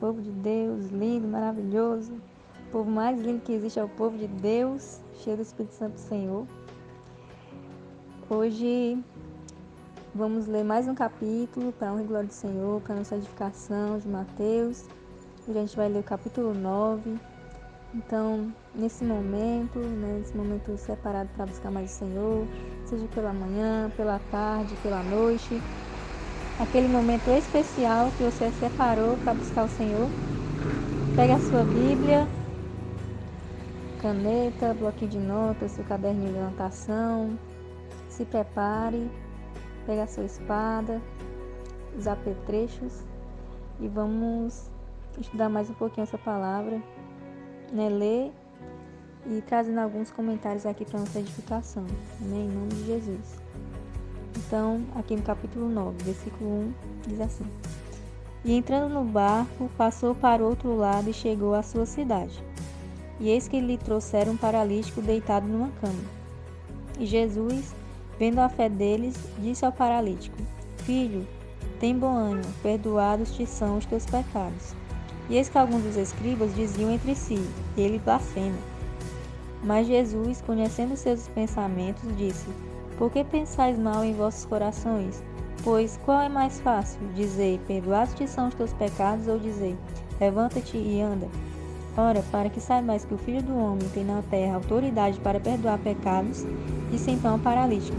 povo de Deus, lindo, maravilhoso. O povo mais lindo que existe é o povo de Deus, cheio do Espírito Santo do Senhor. Hoje vamos ler mais um capítulo para a honra e glória do Senhor, para a nossa edificação de Mateus. Hoje a gente vai ler o capítulo 9. Então, nesse momento separado para buscar mais o Senhor, seja pela manhã, pela tarde, pela noite, aquele momento especial que você separou para buscar o Senhor, pegue a sua Bíblia, caneta, bloquinho de notas, seu caderninho de anotação, se prepare, pegue a sua espada, os apetrechos e vamos estudar mais um pouquinho essa palavra, ler e trazendo alguns comentários aqui para nossa edificação, em nome de Jesus. Então, aqui no capítulo 9, versículo 1, diz assim: E entrando no barco, passou para o outro lado e chegou à sua cidade. E eis que lhe trouxeram um paralítico deitado numa cama. E Jesus, vendo a fé deles, disse ao paralítico: Filho, tem bom ânimo, perdoados te são os teus pecados. E eis que alguns dos escribas diziam entre si: Ele blasfema. Mas Jesus, conhecendo seus pensamentos, disse: Por que pensais mal em vossos corações? Pois qual é mais fácil, dizer: Perdoados te são os teus pecados, ou dizer: Levanta-te e anda? Ora, para que saibais que o Filho do Homem tem na terra autoridade para perdoar pecados, disse então ao paralítico: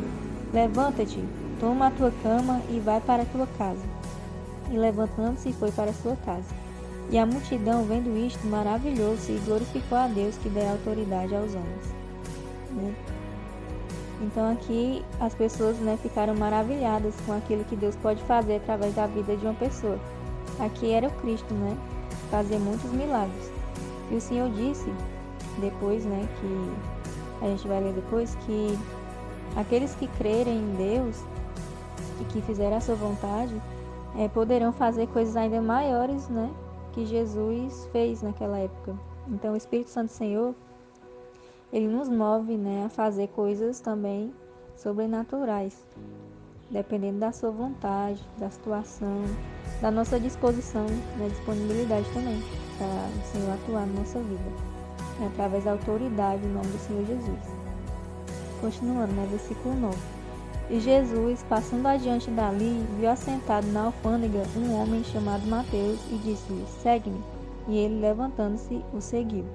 Levanta-te, toma a tua cama e vai para a tua casa. E levantando-se, foi para a sua casa. E a multidão, vendo isto, maravilhou-se e glorificou a Deus que dera autoridade aos homens. Então aqui as pessoas ficaram maravilhadas com aquilo que Deus pode fazer através da vida de uma pessoa. Aqui era o Cristo, fazer muitos milagres. E o Senhor disse, depois, que a gente vai ler depois, que aqueles que crerem em Deus e que fizerem a sua vontade, poderão fazer coisas ainda maiores, que Jesus fez naquela época. Então o Espírito Santo do Senhor, ele nos move, a fazer coisas também sobrenaturais, dependendo da sua vontade, da situação, da nossa disposição, da disponibilidade também, para o Senhor atuar na nossa vida, através da autoridade, em nome do Senhor Jesus. Continuando, versículo 9. E Jesus, passando adiante dali, viu assentado na alfândega um homem chamado Mateus e disse-lhe: Segue-me. E ele, levantando-se, o seguiu.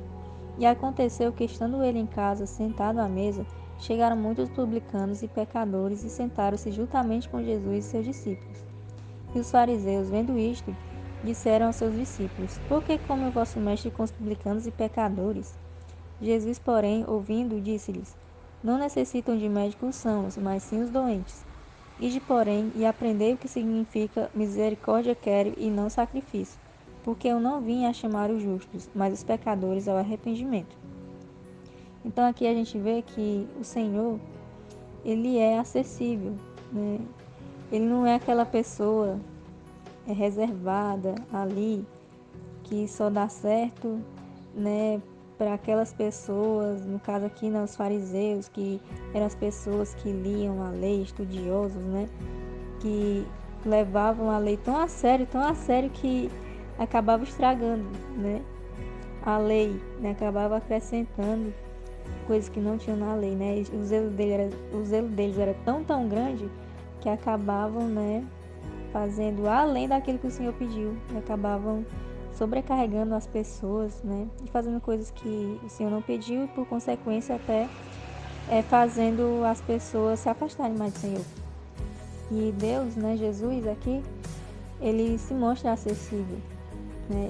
E aconteceu que, estando ele em casa, sentado à mesa, chegaram muitos publicanos e pecadores e sentaram-se juntamente com Jesus e seus discípulos. E os fariseus, vendo isto, disseram aos seus discípulos: Por que come o vosso mestre com os publicanos e pecadores? Jesus, porém, ouvindo, disse-lhes: Não necessitam de médico os sãos, mas sim os doentes. Ide, porém, e aprendei o que significa misericórdia quero e não sacrifício, porque eu não vim a chamar os justos, mas os pecadores ao arrependimento. Então aqui a gente vê que o Senhor, ele é acessível, Ele não é aquela pessoa reservada ali, que só dá certo, para aquelas pessoas, no caso aqui, os fariseus, que eram as pessoas que liam a lei, estudiosos, que levavam a lei tão a sério que acabava estragando, a lei, acabava acrescentando coisas que não tinham na lei, O zelo deles era tão grande que acabavam, fazendo além daquilo que o Senhor pediu, e acabavam sobrecarregando as pessoas, e fazendo coisas que o Senhor não pediu e, por consequência, até fazendo as pessoas se afastarem mais do Senhor. E Deus, Jesus aqui, ele se mostra acessível,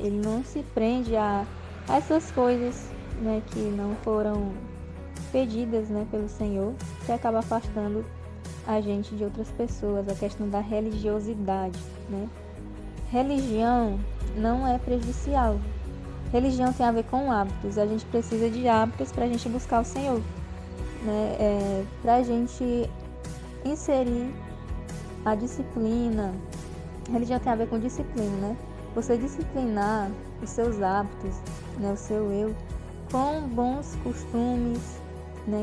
ele não se prende a essas coisas, que não foram pedidas, pelo Senhor, que acaba afastando a gente de outras pessoas, a questão da religiosidade, Religião não é prejudicial. Religião tem a ver com hábitos. A gente precisa de hábitos para a gente buscar o Senhor, para a gente inserir a disciplina. Religião tem a ver com disciplina, Você disciplinar os seus hábitos, o seu eu, com bons costumes,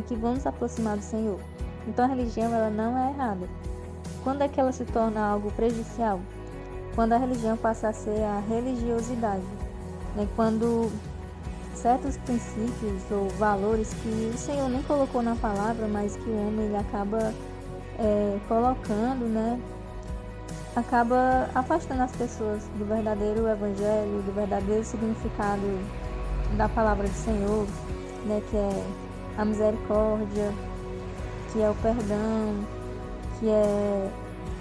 que vão nos aproximar do Senhor. Então a religião, ela não é errada. Quando é que ela se torna algo prejudicial? quando a religião passa a ser a religiosidade, né? Quando certos princípios ou valores que o Senhor nem colocou na palavra, mas que o homem ele acaba colocando, né? Acaba afastando as pessoas do verdadeiro evangelho, do verdadeiro significado da palavra do Senhor, né? Que é a misericórdia, que é o perdão, que é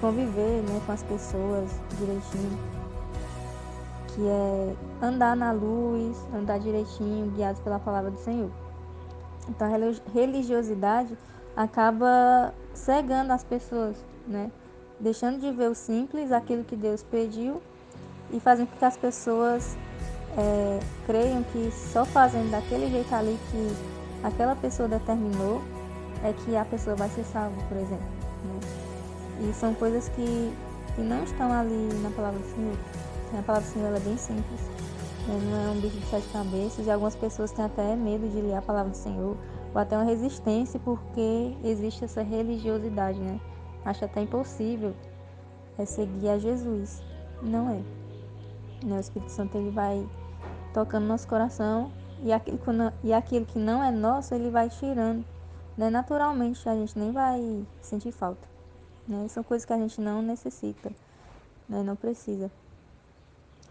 conviver, né, com as pessoas direitinho, que é andar na luz, andar direitinho, guiados pela palavra do Senhor. Então a religiosidade acaba cegando as pessoas, né? Deixando de ver o simples, aquilo que Deus pediu, e fazendo com que as pessoas creiam que só fazendo daquele jeito ali que aquela pessoa determinou é que a pessoa vai ser salva, por exemplo, né? E são coisas que não estão ali na palavra do Senhor. A palavra do Senhor é bem simples, né? Não é um bicho de 7 cabeças, e algumas pessoas têm até medo de ler a palavra do Senhor, ou até uma resistência porque existe essa religiosidade, né? Acha até impossível seguir a Jesus. Não é. O Espírito Santo ele vai tocando no nosso coração, e aquilo que não é nosso ele vai tirando, né? Naturalmente a gente nem vai sentir falta, né? São coisas que a gente não necessita, né? Não precisa.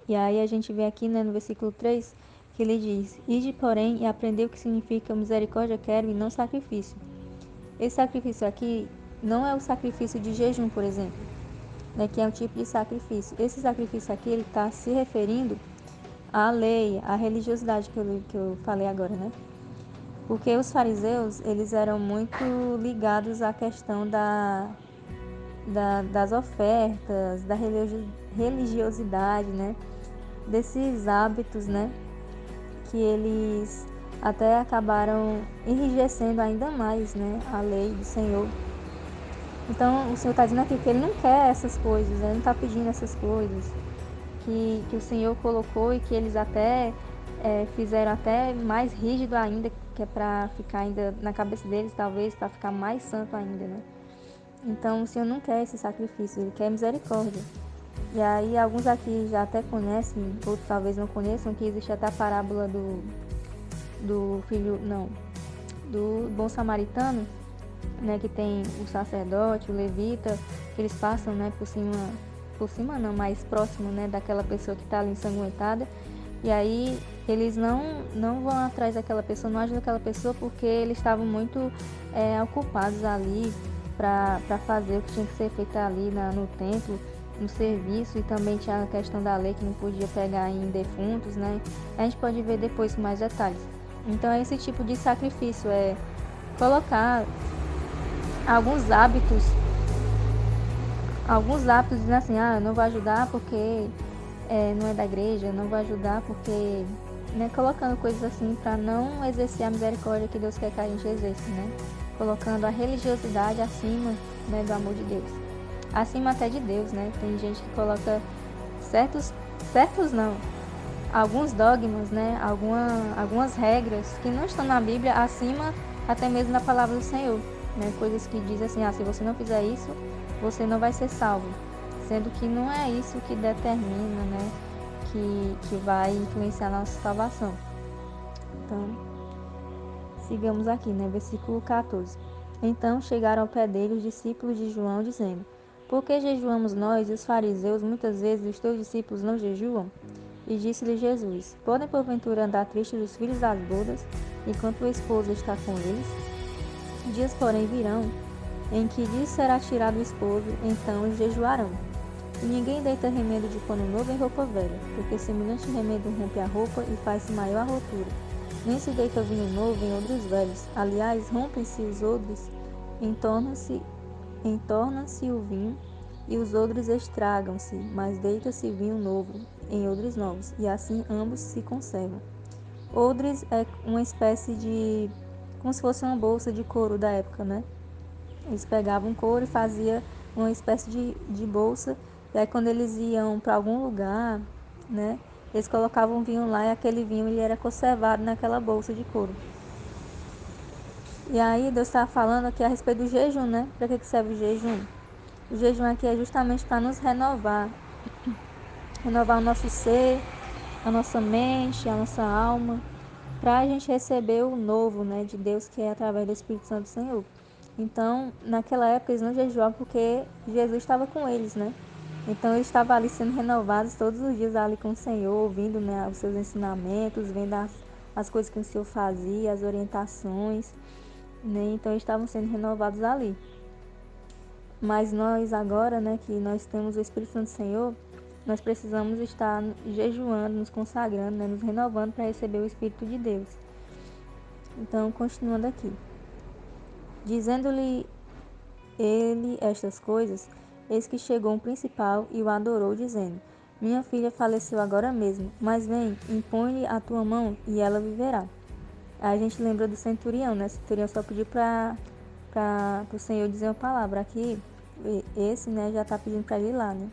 E aí a gente vê aqui, né, no versículo 3, que ele diz: Ide, porém, e aprendeu o que significa misericórdia quero e não sacrifício. Esse sacrifício aqui não é o sacrifício de jejum, por exemplo, né, que é um tipo de sacrifício. Esse sacrifício aqui ele está se referindo à lei, à religiosidade que eu falei agora, né? Porque os fariseus eles eram muito ligados à questão das ofertas, da religiosidade, né? Desses hábitos, né? Que eles até acabaram enrijecendo ainda mais, né? A lei do Senhor. Então o Senhor está dizendo aqui que ele não quer essas coisas, ele não está pedindo essas coisas que o Senhor colocou e que eles até fizeram até mais rígido ainda, que é para ficar ainda na cabeça deles, talvez, para ficar mais santo ainda, né? Então o Senhor não quer esse sacrifício, ele quer misericórdia. E aí alguns aqui já até conhecem, outros talvez não conheçam, que existe até a parábola do bom samaritano, né, que tem o sacerdote, o levita, que eles passam, né, por cima não, mais próximo, né, daquela pessoa que está ali ensanguentada, e aí eles não vão atrás daquela pessoa, não ajudam aquela pessoa porque eles estavam muito ocupados ali para fazer o que tinha que ser feito ali no templo, no serviço, e também tinha a questão da lei que não podia pegar em defuntos, né? A gente pode ver depois com mais detalhes. Então é esse tipo de sacrifício, é colocar alguns hábitos dizendo assim, eu não vou ajudar porque não é da igreja, não vou ajudar porque, né, colocando coisas assim para não exercer a misericórdia que Deus quer que a gente exerça, né? Colocando a religiosidade acima, né, do amor de Deus, acima até de Deus, né? Tem gente que coloca alguns dogmas, né? Algumas regras que não estão na Bíblia acima até mesmo da palavra do Senhor, né? Coisas que dizem assim, se você não fizer isso, você não vai ser salvo, sendo que não é isso que determina, né? Que vai influenciar a nossa salvação. Então, sigamos aqui, né? Versículo 14. Então chegaram ao pé dele os discípulos de João, dizendo: Por que jejuamos nós e os fariseus muitas vezes, os teus discípulos não jejuam? E disse-lhe Jesus: Podem porventura andar tristes os filhos das bodas, enquanto o esposo está com eles? Dias, porém, virão, em que lhes será tirado o esposo, então eles jejuarão. E ninguém deita remendo de pano novo em roupa velha, porque semelhante remendo rompe a roupa e faz-se maior a rotura. Nem se deita vinho novo em odres velhos. Aliás, rompem-se os odres, entorna-se o vinho, e os odres estragam-se, mas deita-se vinho novo em odres novos, e assim ambos se conservam. Odres é uma espécie de... como se fosse uma bolsa de couro da época, né? Eles pegavam couro e faziam uma espécie de bolsa, e aí quando eles iam para algum lugar, né, eles colocavam vinho lá, e aquele vinho ele era conservado naquela bolsa de couro. E aí Deus estava falando aqui a respeito do jejum, né? Para que serve o jejum? O jejum aqui é justamente para nos renovar, renovar o nosso ser, a nossa mente, a nossa alma, para a gente receber o novo, né, de Deus, que é através do Espírito Santo do Senhor. Então, naquela época, eles não jejuavam porque Jesus estava com eles, né? Então, eles estavam ali sendo renovados todos os dias ali com o Senhor, ouvindo, né, os seus ensinamentos, vendo as coisas que o Senhor fazia, as orientações, né? Então, eles estavam sendo renovados ali. Mas nós agora, né, que nós temos o Espírito Santo do Senhor, nós precisamos estar jejuando, nos consagrando, né, nos renovando para receber o Espírito de Deus. Então, continuando aqui. Dizendo-lhe ele estas coisas, eis que chegou um principal e o adorou, dizendo: Minha filha faleceu agora mesmo, mas vem, impõe-lhe a tua mão e ela viverá. Aí a gente lembra do centurião, né? O centurião só pediu para o Senhor dizer uma palavra. Aqui, esse, né, já está pedindo para ele ir lá, né?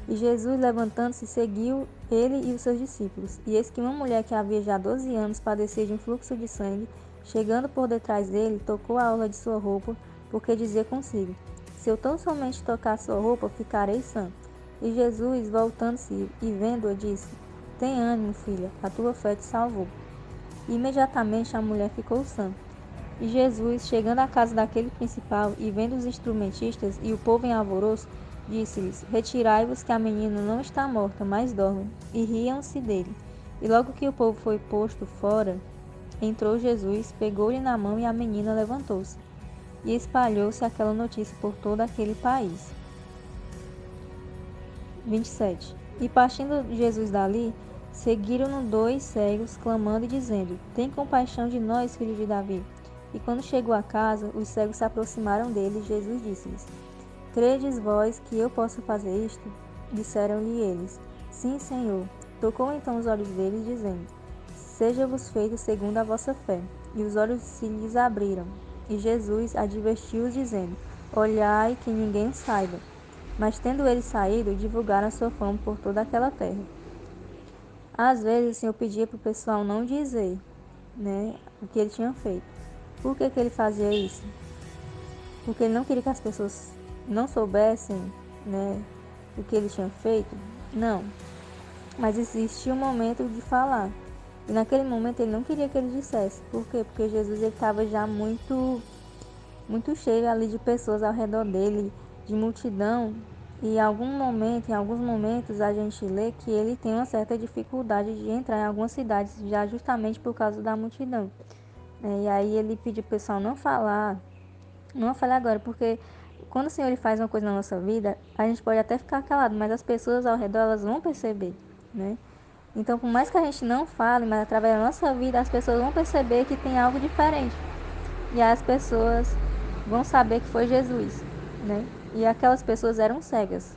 E Jesus, levantando-se, seguiu ele e os seus discípulos. E eis que uma mulher que havia já 12 anos padecia de um fluxo de sangue, chegando por detrás dele, tocou a orla de sua roupa, porque dizia consigo: Se eu tão somente tocar sua roupa, ficarei sã. E Jesus, voltando-se e vendo-a, disse: Tem ânimo, filha, a tua fé te salvou. E imediatamente a mulher ficou sã. E Jesus, chegando à casa daquele principal e vendo os instrumentistas e o povo em alvoroço, disse-lhes: Retirai-vos, que a menina não está morta, mas dorme. E riam-se dele. E logo que o povo foi posto fora, entrou Jesus, pegou-lhe na mão e a menina levantou-se. E espalhou-se aquela notícia por todo aquele país. 27. E partindo Jesus dali, seguiram-no 2 cegos, clamando e dizendo: Tem compaixão de nós, filho de Davi. E quando chegou a casa, os cegos se aproximaram dele e Jesus disse-lhes: Credes vós que eu posso fazer isto? Disseram-lhe eles: Sim, Senhor. Tocou então os olhos deles, dizendo: Seja-vos feito segundo a vossa fé. E os olhos se lhes abriram. E Jesus advertiu-os, dizendo: Olhai que ninguém saiba. Mas tendo eles saído, divulgaram a sua fama por toda aquela terra. Às vezes o Senhor pedia para o pessoal não dizer, né, o que ele tinha feito. Por que ele fazia isso? Porque ele não queria que as pessoas não soubessem, né, o que ele tinha feito? Não. Mas existia um momento de falar. E naquele momento ele não queria que ele dissesse. Por quê? Porque Jesus estava já muito cheio ali de pessoas ao redor dele, de multidão. E em alguns momentos a gente lê que ele tem uma certa dificuldade de entrar em algumas cidades, já justamente por causa da multidão. E aí ele pediu para o pessoal não falar agora, porque quando o Senhor ele faz uma coisa na nossa vida, a gente pode até ficar calado, mas as pessoas ao redor elas vão perceber, né? Então, por mais que a gente não fale, mas através da nossa vida, as pessoas vão perceber que tem algo diferente. E as pessoas vão saber que foi Jesus, né? E aquelas pessoas eram cegas.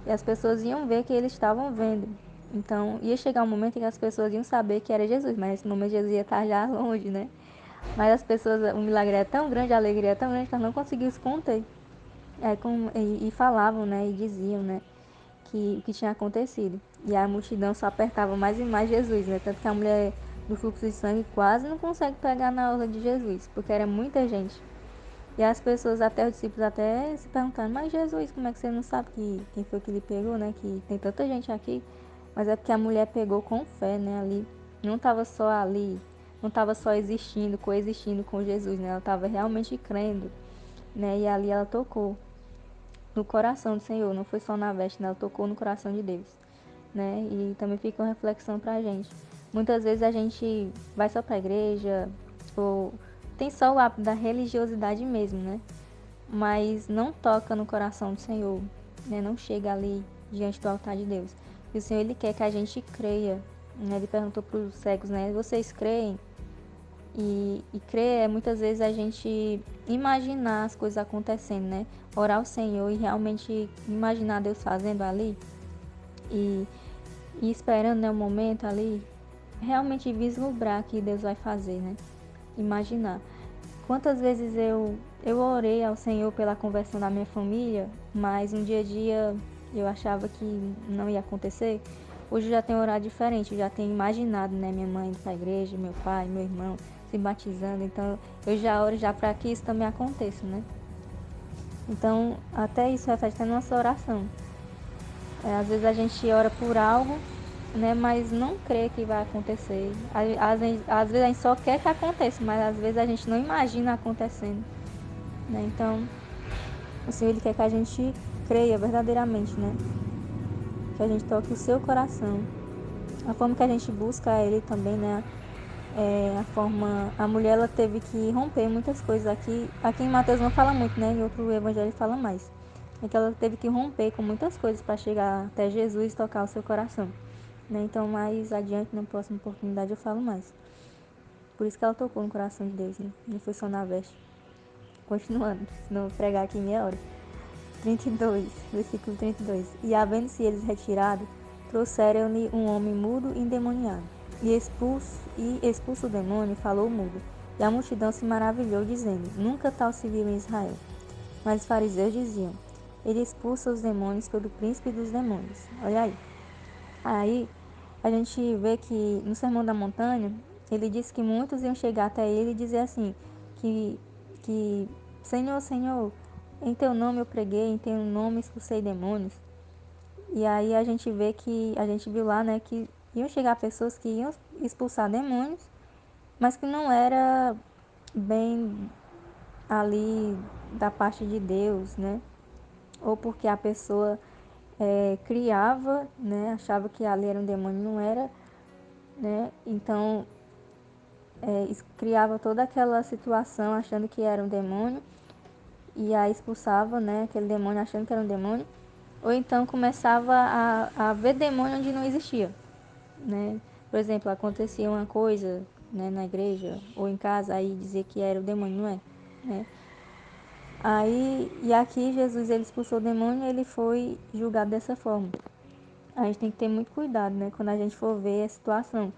E as pessoas iam ver que eles estavam vendo. Então, ia chegar um momento em que as pessoas iam saber que era Jesus, mas nesse momento Jesus ia estar já longe, né? Mas as pessoas, o milagre é tão grande, a alegria é tão grande que elas não conseguiam se conter. E falavam, né? E diziam, né? Que o que tinha acontecido. E a multidão só apertava mais e mais Jesus, né? Tanto que a mulher do fluxo de sangue quase não consegue pegar na orla de Jesus, porque era muita gente. E as pessoas, até os discípulos, até se perguntando: Mas Jesus, como é que você não sabe quem foi que ele pegou, né? Que tem tanta gente aqui. Mas é porque a mulher pegou com fé, né? Ali. Não estava só ali, não estava só existindo, coexistindo com Jesus, né? Ela estava realmente crendo, né? E ali ela tocou no coração do Senhor, não foi só na veste, né? Ela tocou no coração de Deus, né? E também fica uma reflexão pra gente. Muitas vezes a gente vai só pra igreja, ou tem só o hábito da religiosidade mesmo, né? Mas não toca no coração do Senhor, né? Não chega ali diante do altar de Deus. E o Senhor, Ele quer que a gente creia, né? Ele perguntou pros cegos, né? Vocês creem? E crer é muitas vezes a gente imaginar as coisas acontecendo, né? Orar ao Senhor e realmente imaginar Deus fazendo ali e esperando, né, o momento ali, realmente vislumbrar que Deus vai fazer, né? Imaginar. Quantas vezes eu orei ao Senhor pela conversão da minha família, mas no dia a dia eu achava que não ia acontecer. Hoje eu já tenho orado diferente, eu já tenho imaginado, né, minha mãe indo para a igreja, meu pai, meu irmão se batizando, então eu já oro já para que isso também aconteça, né? Então, até isso reflete na nossa oração. Às vezes a gente ora por algo, né, mas não crê que vai acontecer. Às vezes a gente só quer que aconteça, mas às vezes a gente não imagina acontecendo, né? Então, o Senhor ele quer que a gente creia verdadeiramente, né? Que a gente toque o seu coração. A forma que a gente busca Ele também, né? A mulher ela teve que romper muitas coisas aqui em Mateus não fala muito, né? Em outro evangelho fala mais. É que ela teve que romper com muitas coisas para chegar até Jesus e tocar o seu coração, né? Então mais adiante, na próxima oportunidade, eu falo mais. Por isso que ela tocou no coração de Deus, né? Não foi só na veste. Continuando, senão eu vou pregar aqui meia hora. 32, versículo 32. E havendo-se eles retirado, trouxeram-lhe um homem mudo e endemoniado. E expulso o demônio, falou mudo. E a multidão se maravilhou, dizendo: Nunca tal se viu em Israel. Mas os fariseus diziam: Ele expulsa os demônios pelo príncipe dos demônios. Olha aí. Aí a gente vê que no Sermão da Montanha, ele disse que muitos iam chegar até ele e dizer assim, que Senhor, Senhor, em teu nome eu preguei, em teu nome expulsei demônios. E aí a gente viu lá, né, que iam chegar pessoas que iam expulsar demônios, mas que não era bem ali da parte de Deus, né? Ou porque a pessoa criava, né, achava que ali era um demônio, não era, né? Então criava toda aquela situação achando que era um demônio e aí expulsava, né, aquele demônio achando que era um demônio, ou então começava a ver demônio onde não existia, né? Por exemplo, acontecia uma coisa, né, na igreja ou em casa, aí dizia que era o demônio, não é, né? E aqui Jesus ele expulsou o demônio e ele foi julgado dessa forma. A gente tem que ter muito cuidado, né, quando a gente for ver a situação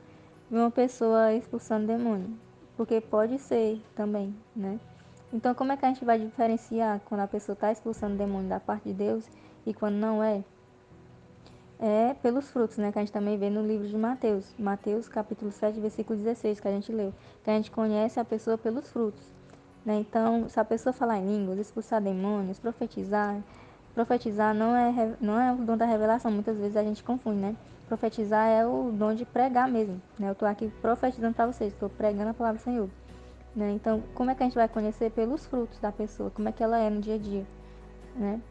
de uma pessoa expulsando demônio, porque pode ser também, né? Então, como é que a gente vai diferenciar quando a pessoa está expulsando demônio da parte de Deus e quando não é? É pelos frutos, né? Que a gente também vê no livro de Mateus. Mateus, capítulo 7, versículo 16, que a gente leu. Que a gente conhece a pessoa pelos frutos, né? Então, se a pessoa falar em línguas, expulsar demônios, profetizar não é o dom da revelação. Muitas vezes a gente confunde, né? Profetizar é o dom de pregar mesmo, né? Eu estou aqui profetizando para vocês, estou pregando a palavra do Senhor, né? Então, como é que a gente vai conhecer? Pelos frutos da pessoa, como é que ela é no dia a dia, né?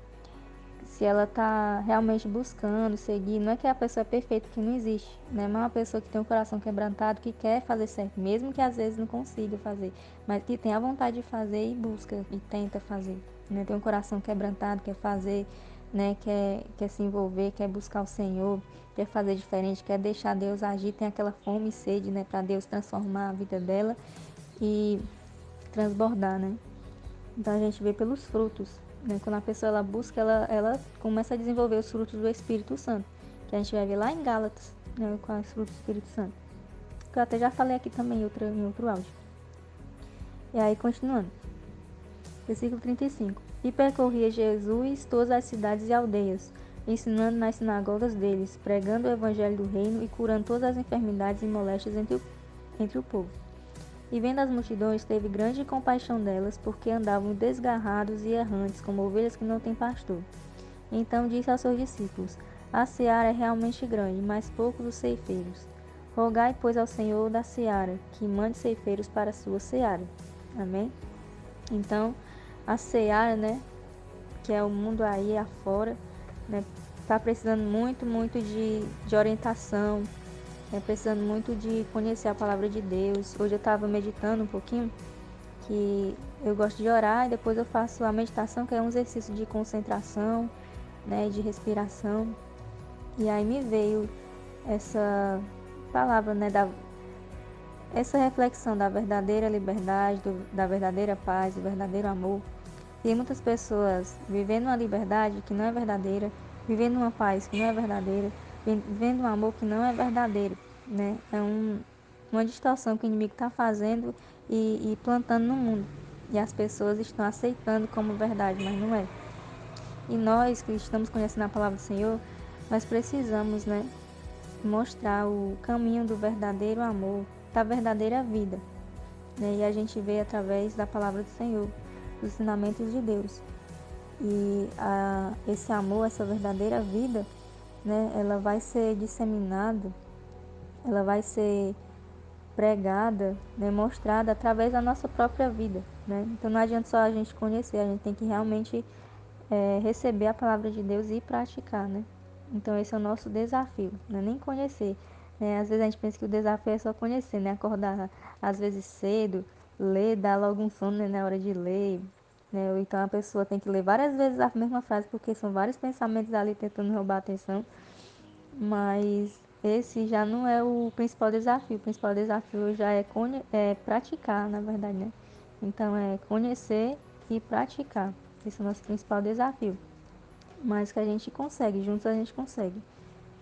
Se ela está realmente buscando seguir, não é que a pessoa é perfeita, que não existe, né? Mas uma pessoa que tem um coração quebrantado, que quer fazer certo, mesmo que às vezes não consiga fazer, mas que tem a vontade de fazer e busca e tenta fazer, né? Tem um coração quebrantado, quer fazer, né? Quer se envolver, quer buscar o Senhor, quer fazer diferente, quer deixar Deus agir, tem aquela fome e sede, né? Para Deus transformar a vida dela e transbordar, né? Então a gente vê pelos frutos, né? Quando a pessoa ela busca, ela começa a desenvolver os frutos do Espírito Santo, que a gente vai ver lá em Gálatas, né? Com os frutos do Espírito Santo, que eu até já falei aqui também em outro áudio. E aí continuando, versículo 35. E percorria Jesus todas as cidades e aldeias, ensinando nas sinagogas deles, pregando o evangelho do reino e curando todas as enfermidades e moléstias entre o povo. E vendo as multidões, teve grande compaixão delas, porque andavam desgarrados e errantes, como ovelhas que não têm pastor. Então disse aos seus discípulos: A seara é realmente grande, mas poucos os ceifeiros. Rogai, pois, ao Senhor da seara, que mande ceifeiros para a sua seara. Amém? Então, a seara, né, que é o mundo aí afora, né, está precisando muito, muito de orientação, precisando muito de conhecer a palavra de Deus. Hoje eu estava meditando um pouquinho, que eu gosto de orar e depois eu faço a meditação, que é um exercício de concentração, né, de respiração. E aí me veio essa palavra, né, essa reflexão da verdadeira liberdade, da verdadeira paz, do verdadeiro amor. Tem muitas pessoas vivendo uma liberdade que não é verdadeira, vivendo uma paz que não é verdadeira, vivendo um amor que não é verdadeiro, né? É uma distorção que o inimigo está fazendo e plantando no mundo. E as pessoas estão aceitando como verdade, mas não é. E nós que estamos conhecendo a palavra do Senhor, nós precisamos, né, mostrar o caminho do verdadeiro amor, da verdadeira vida, né? E a gente vê através da palavra do Senhor, dos ensinamentos de Deus. E esse amor, essa verdadeira vida, né, ela vai ser disseminada, ela vai ser pregada, né, mostrada através da nossa própria vida, né? Então não adianta só a gente conhecer, a gente tem que realmente receber a palavra de Deus e praticar, né? Então esse é o nosso desafio, não é nem conhecer, né? Às vezes a gente pensa que o desafio é só conhecer, né? Acordar às vezes cedo, ler, dar logo um sono, né, na hora de ler, né? Ou então a pessoa tem que ler várias vezes a mesma frase porque são vários pensamentos ali tentando roubar a atenção, mas esse já não é o principal desafio. O principal desafio já é praticar, na verdade, né? Então é conhecer e praticar. Esse é o nosso principal desafio. Mas que a gente consegue, juntos a gente consegue,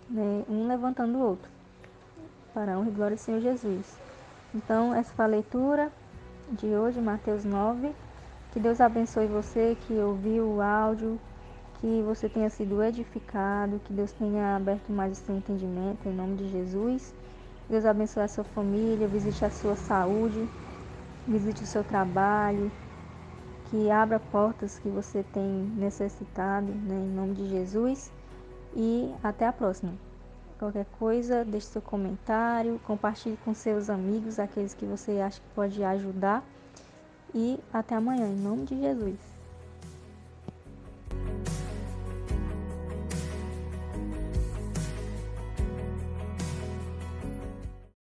né? Um levantando o outro, para a honra e glória do Senhor Jesus. Então, essa foi a leitura de hoje, Mateus 9. Que Deus abençoe você que ouviu o áudio, que você tenha sido edificado, que Deus tenha aberto mais o seu entendimento, em nome de Jesus. Deus abençoe a sua família, visite a sua saúde, visite o seu trabalho, que abra portas que você tem necessitado, né, em nome de Jesus. E até a próxima. Qualquer coisa, deixe seu comentário, compartilhe com seus amigos, aqueles que você acha que pode ajudar. E até amanhã, em nome de Jesus.